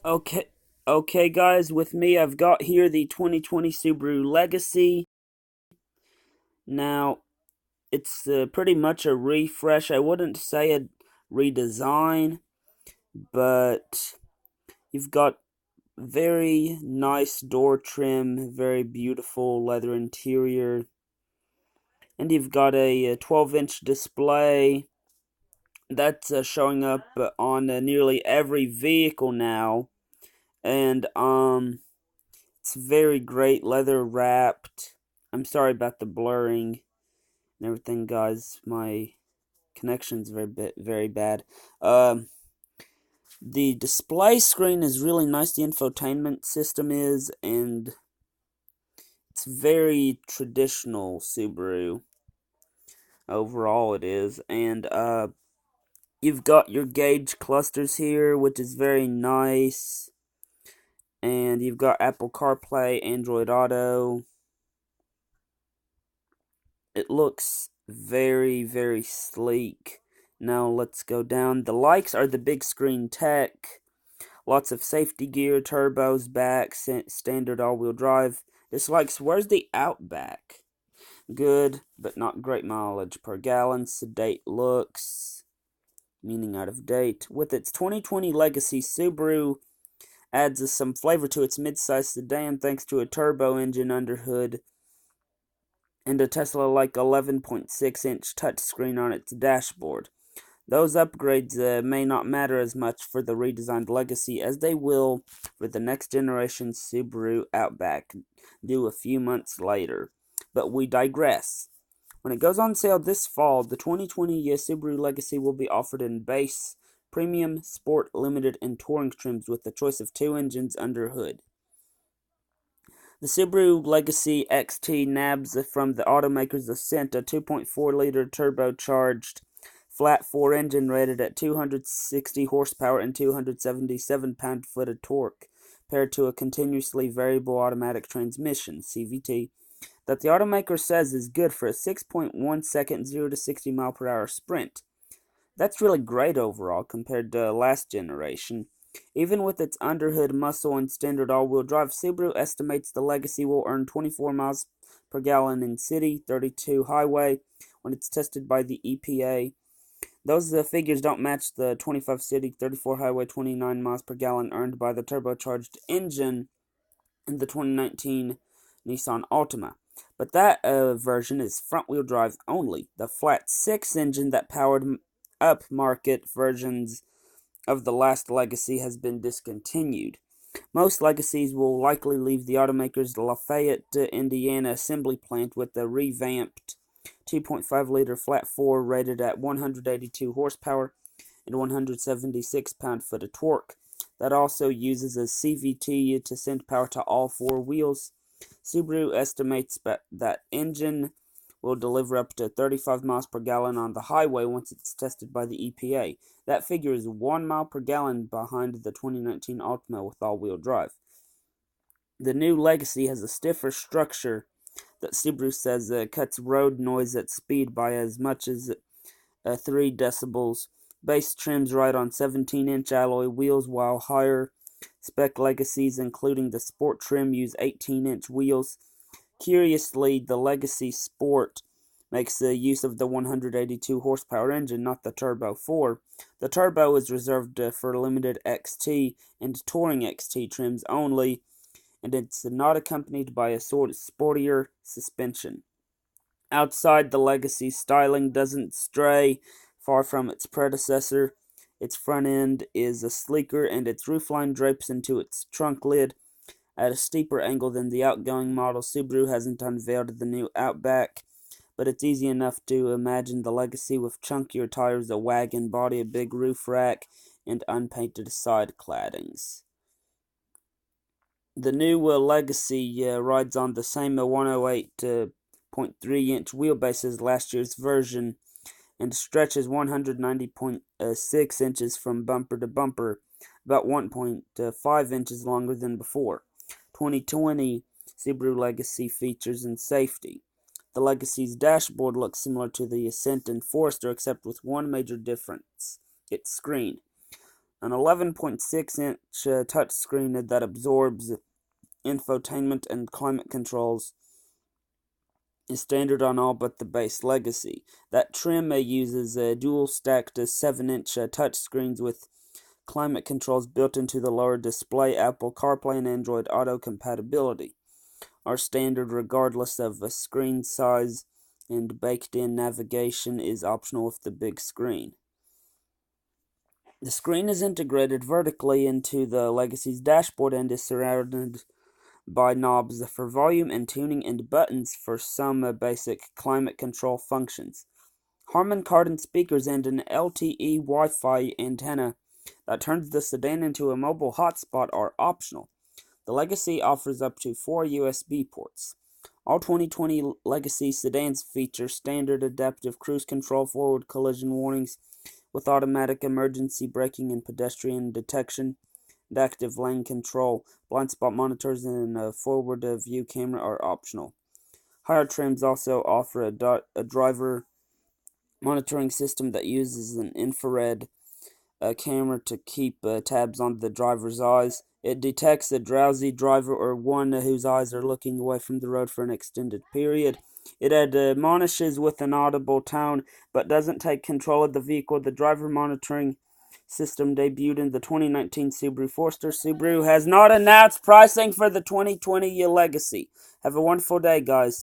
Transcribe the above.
Okay, okay, guys. With me, I've got here the 2020 Subaru Legacy. Now, it's pretty much a refresh. I wouldn't say a redesign, but you've got very nice door trim, very beautiful leather interior, and you've got a 12-inch display that's showing up on nearly every vehicle now, and it's very great, leather wrapped. I'm sorry about the blurring and everything, guys. My connection's very bad. The display screen is really nice. The infotainment system is, and it's very traditional Subaru. Overall, it is, and you've got your gauge clusters here, which is very nice. And you've got Apple CarPlay, Android Auto. It looks very sleek. Now let's go down. The likes are the big screen tech. Lots of safety gear, turbos, back, standard all-wheel drive. Dislikes, where's the Outback? Good, but not great mileage per gallon. Sedate looks, meaning out of date. With its 2020 Legacy, Subaru adds some flavor to its mid-size sedan thanks to a turbo engine under hood and a Tesla-like 11.6-inch touchscreen on its dashboard. Those upgrades may not matter as much for the redesigned Legacy as they will for the next generation Subaru Outback, due a few months later. But we digress. When it goes on sale this fall, the 2020 Subaru Legacy will be offered in base, premium, sport, limited, and touring trims with a choice of two engines under hood. The Subaru Legacy XT nabs from the automaker's Ascent a 2.4-liter turbocharged flat-4 engine rated at 260 horsepower and 277 pound-foot of torque, paired to a continuously variable automatic transmission (CVT) that the automaker says is good for a 6.1-second 0 to 60 mile per hour sprint. That's really great overall compared to last generation. Even with its underhood muscle and standard all-wheel drive, Subaru estimates the Legacy will earn 24 miles per gallon in city, 32 highway when it's tested by the EPA. Those figures don't match the 25 city, 34 highway, 29 miles per gallon earned by the turbocharged engine in the 2019 Nissan Altima. But that version is front-wheel drive only. The flat 6 engine that powered upmarket versions of the last Legacy has been discontinued. Most Legacies will likely leave the automaker's Lafayette, Indiana assembly plant with a revamped 2.5-liter flat 4 rated at 182 horsepower and 176 pound-foot of torque. That also uses a CVT to send power to all four wheels. Subaru estimates that engine will deliver up to 35 miles per gallon on the highway once it's tested by the EPA. That figure is 1 mile per gallon behind the 2019 Altima with all-wheel drive. The new Legacy has a stiffer structure that Subaru says cuts road noise at speed by as much as 3 decibels. Base trims ride on 17-inch alloy wheels, while higher spec Legacies, including the Sport trim, use 18-inch wheels. Curiously, the Legacy Sport makes use of the 182 horsepower engine, not the Turbo 4. The Turbo is reserved for limited XT and Touring XT trims only, and it's not accompanied by a sportier suspension. Outside, the Legacy styling doesn't stray far from its predecessor. Its front end is sleeker, and its roofline drapes into its trunk lid at a steeper angle than the outgoing model. Subaru hasn't unveiled the new Outback, but it's easy enough to imagine the Legacy with chunkier tires, a wagon body, a big roof rack, and unpainted side claddings. The new Legacy rides on the same 108.3-inch wheelbase as last year's version and stretches 190.6 inches from bumper to bumper, about 1.5 inches longer than before. 2020 Subaru Legacy features and safety. The Legacy's dashboard looks similar to the Ascent and Forester, except with one major difference: its screen. An 11.6-inch touchscreen that absorbs infotainment and climate controls is standard on all but the base Legacy. That trim uses dual-stacked 7-inch touchscreens with climate controls built into the lower display. Apple CarPlay and Android Auto compatibility are standard regardless of screen size, and baked-in navigation is optional with the big screen. The screen is integrated vertically into the Legacy's dashboard and is surrounded by knobs for volume and tuning and buttons for some basic climate control functions. Harman Kardon speakers and an LTE Wi-Fi antenna that turns the sedan into a mobile hotspot are optional. The Legacy offers up to 4 USB ports. All 2020 Legacy sedans feature standard adaptive cruise control, forward collision warnings with automatic emergency braking and pedestrian detection, and active lane control. Blind spot monitors and a forward view camera are optional. Higher trims also offer a driver monitoring system that uses an infrared camera to keep tabs on the driver's eyes. It detects a drowsy driver or one whose eyes are looking away from the road for an extended period. It admonishes with an audible tone, but doesn't take control of the vehicle. The driver monitoring system debuted in the 2019 Subaru Forester. Subaru has not announced pricing for the 2020 Legacy. Have a wonderful day, guys.